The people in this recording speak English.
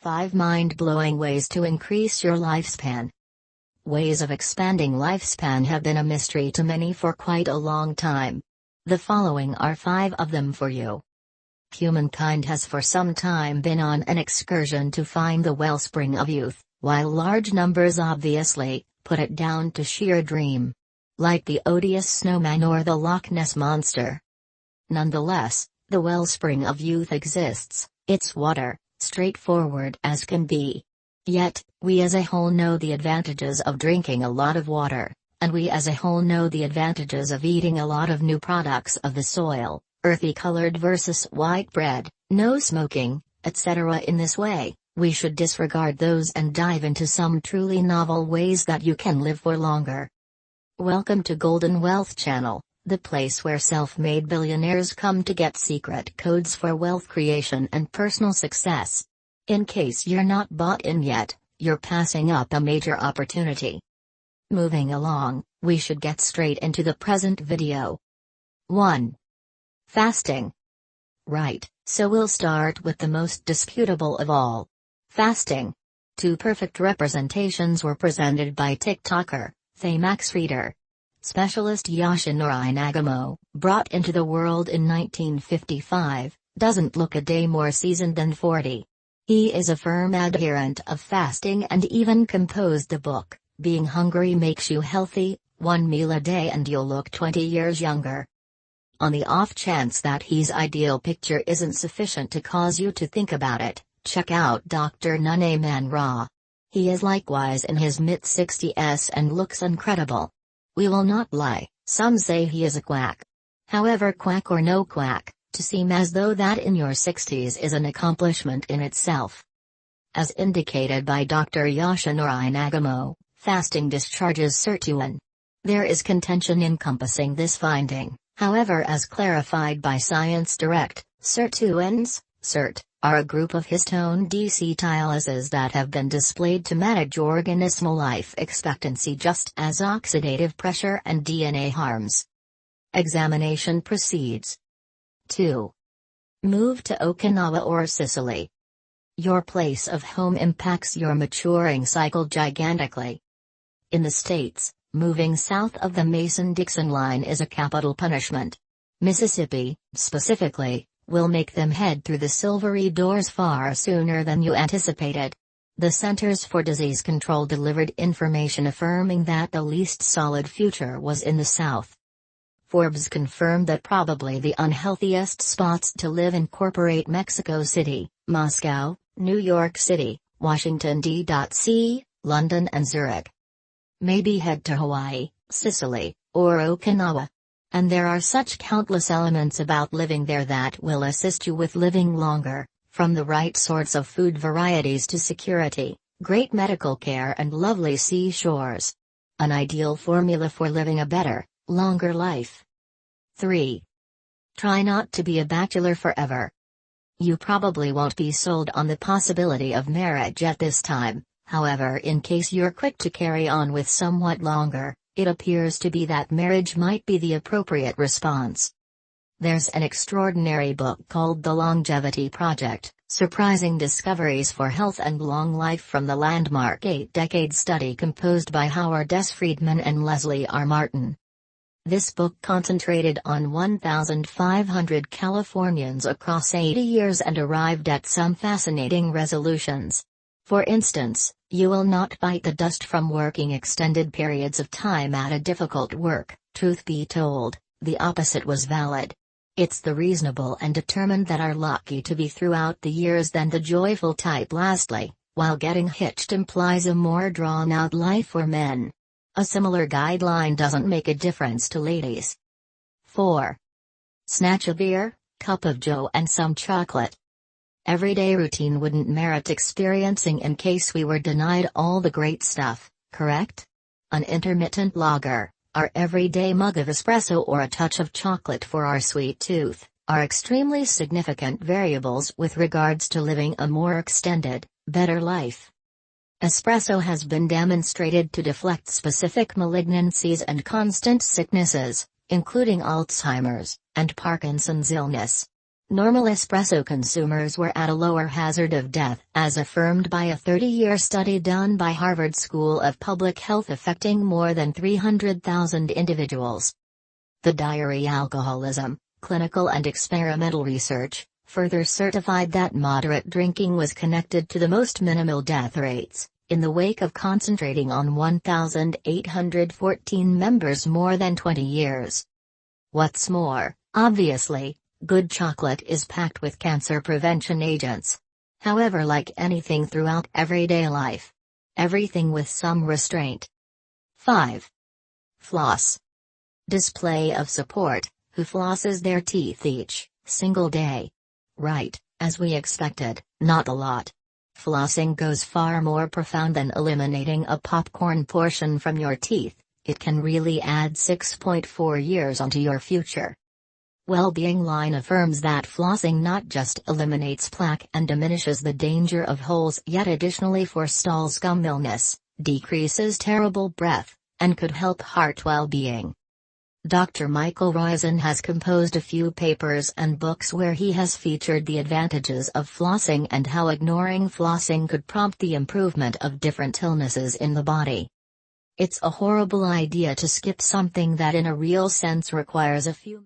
5 mind-blowing ways to increase your lifespan. Ways of expanding lifespan have been a mystery to many for quite a long time. The following are 5 of them for you. Humankind has for some time been on an excursion to find the wellspring of youth, while large numbers obviously put it down to sheer dream. Like the odious snowman or the Loch Ness Monster. Nonetheless, the wellspring of youth exists, it's water, straightforward as can be. Yet, we as a whole know the advantages of drinking a lot of water, and we as a whole know the advantages of eating a lot of new products of the soil, earthy colored versus white bread, no smoking, etc. In this way, we should disregard those and dive into some truly novel ways that you can live for longer. Welcome to Golden Wealth Channel, the place where self-made billionaires come to get secret codes for wealth creation and personal success. In case you're not bought in yet, you're passing up a major opportunity. Moving along, we should get straight into the present video. 1. Fasting. Right, so we'll start with the most disputable of all. Fasting. 2 perfect representations were presented by TikToker, Themax Reader. Specialist Yoshinori Nagamo, brought into the world in 1955, doesn't look a day more seasoned than 40. He is a firm adherent of fasting and even composed the book, Being Hungry Makes You Healthy, 1 meal a day and you'll look 20 years younger. On the off chance that his ideal picture isn't sufficient to cause you to think about it, check out Dr. Nune Man Ra. He is likewise in his mid-60s and looks incredible. We will not lie, some say he is a quack. However, quack or no quack, to seem as though that in your 60s is an accomplishment in itself. As indicated by Dr. Yoshinori Nagamo, fasting discharges sirtuin. There is contention encompassing this finding, however, as clarified by Science Direct, sirtuins, SIRT, are a group of histone deacetylases that have been displayed to manage organismal life expectancy just as oxidative pressure and DNA harms. Examination proceeds. 2. Move to Okinawa or Sicily. Your place of home impacts your maturing cycle gigantically. In the States, moving south of the Mason-Dixon line is a capital punishment. Mississippi, specifically, will make them head through the silvery doors far sooner than you anticipated. The Centers for Disease Control delivered information affirming that the least solid future was in the South. Forbes confirmed that probably the unhealthiest spots to live incorporate Mexico City, Moscow, New York City, Washington D.C., London and Zurich. Maybe head to Hawaii, Sicily, or Okinawa. And there are such countless elements about living there that will assist you with living longer, from the right sorts of food varieties to security, great medical care and lovely seashores. An ideal formula for living a better, longer life. 3. Try not to be a bachelor forever. You probably won't be sold on the possibility of marriage at this time, however, in case you're quick to carry on with somewhat longer, it appears to be that marriage might be the appropriate response. There's an extraordinary book called The Longevity Project, Surprising Discoveries for Health and Long Life from the landmark 8-decade study composed by Howard S. Friedman and Leslie R. Martin. This book concentrated on 1,500 Californians across 80 years and arrived at some fascinating resolutions. For instance, you will not bite the dust from working extended periods of time at a difficult work. Truth be told, the opposite was valid. It's the reasonable and determined that are lucky to be throughout the years than the joyful type. Lastly, while getting hitched implies a more drawn-out life for men. A similar guideline doesn't make a difference to ladies. 4. Snatch a beer, cup of joe and some chocolate. Everyday routine wouldn't merit experiencing in case we were denied all the great stuff, correct? An intermittent lager, our everyday mug of espresso or a touch of chocolate for our sweet tooth, are extremely significant variables with regards to living a more extended, better life. Espresso has been demonstrated to deflect specific malignancies and constant sicknesses, including Alzheimer's, and Parkinson's illness. Normal espresso consumers were at a lower hazard of death, as affirmed by a 30-year study done by Harvard School of Public Health affecting more than 300,000 individuals. The diary alcoholism, clinical and experimental research, further certified that moderate drinking was connected to the most minimal death rates, in the wake of concentrating on 1,814 members more than 20 years. What's more, obviously, good chocolate is packed with cancer prevention agents. However, like anything throughout everyday life, everything with some restraint. 5. Floss. Display of support. Who flosses their teeth each single day? Right, as we expected, not a lot. Flossing goes far more profound than eliminating a popcorn portion from your teeth. It can really add 6.4 years onto your future. Well-being line affirms that flossing not just eliminates plaque and diminishes the danger of holes, yet additionally forestalls gum illness, decreases terrible breath, and could help heart well-being. Dr. Michael Roizen has composed a few papers and books where he has featured the advantages of flossing and how ignoring flossing could prompt the improvement of different illnesses in the body. It's a horrible idea to skip something that in a real sense requires a few